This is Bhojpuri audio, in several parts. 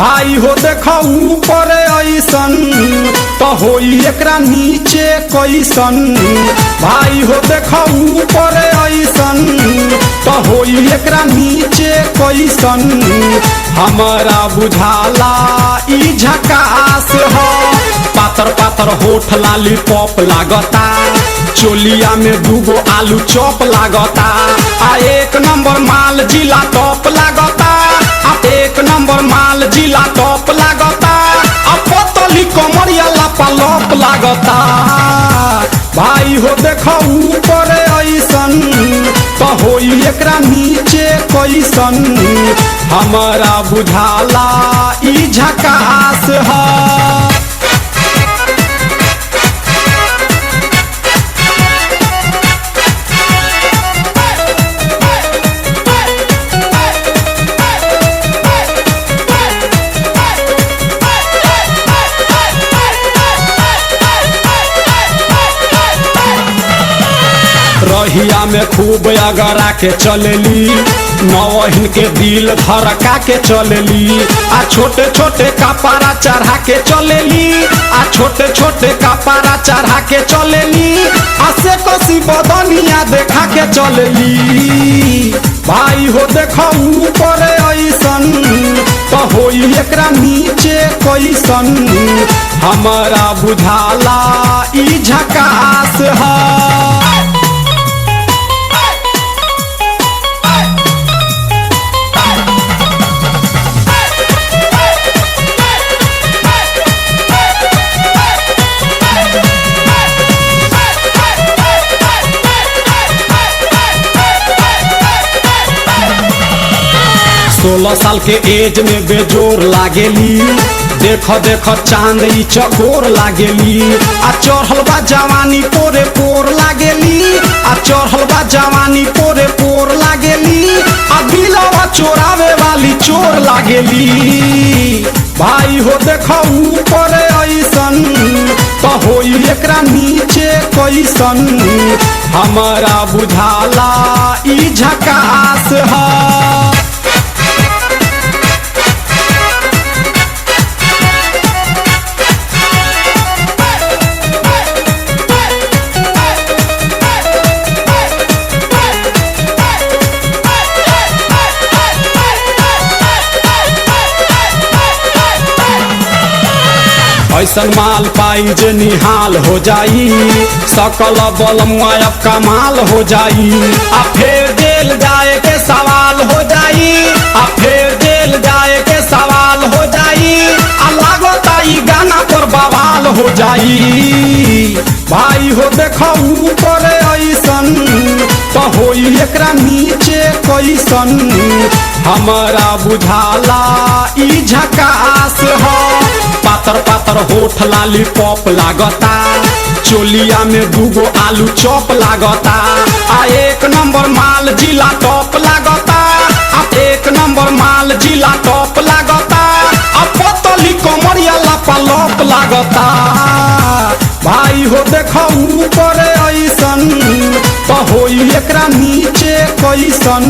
भाई हो देखो ऊपर ऐसन तो होई एकरा नीचे कैसन। भाई हो देखो ऊपर ऐसन तो होई एकरा नीचे कैसन। हमारा बुझाला ई झकास हो। पातर पातर होठ लाली पॉप लागता, चोलिया में दूगो आलू चॉप लागता। आ एक नंबर माल जिला टॉप लागता, आ एक नंबर माल जिला टॉप लागता। आ पतली कमरिया लापालॉप लागता। भाई हो देखो ऊपर ऐसन तो होई एकरा नीचे कैसन। हमारा बुझाला ई झकास है। रहिया में खूब अगरा के चलेली, नवहिन के दिल धड़का के चलेली। आ छोटे छोटे कपड़ा चढ़ा के चलेली, आ छोटे छोटे कपड़ा चढ़ा के चलेली। आ से कसी बदनिया देखा के चलेली। भाई हो देखो ऊपर ऐसन तो होई एकरा नीचे कैसन। हमारा बुझाला ई झकास है। सोलह साल के एज में बेजोर लागेली, देखो देखो चांद ई चकोर लागेली। आ चढ़ल बा जवानी पोरे पोर लागेली, आ चढ़ल बा जवानी पोरे पोर लागेली। आ दिलवा चोरावे वाली चोर लागेली। भाई हो देखो ऊपर ऐसन तो होई एकरा नीचे कैसन। हमारा बुझाला ई झकास है। ऐसन माल पाई जे निहाल हो जाई, सकल बल मुआयब कमाल हो जाई। आ फिर जेल जाए के सवाल हो जाई, आ फिर जेल जाए के सवाल हो जाई। आ लागता ई गाना पर बवाल हो जाई। भाई हो देखो ऊपर ऐसन तो होई एकरा नीचे कैसन। हमारा बुझाला ई झकास है। पातर पातर होठ लाली पॉप लागता, चोलिया में दूगो आलू चॉप लागता। आ एक नंबर माल जिला टॉप लागता, आ एक नंबर माल जिला टॉप लागता। आ पतली कमरिया लापालॉप लागता। भाई हो देखो ऊपर ऐसन तो होई एकरा नीचे कैसन।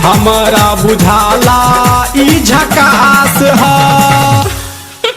हमारा बुझाला ई झकास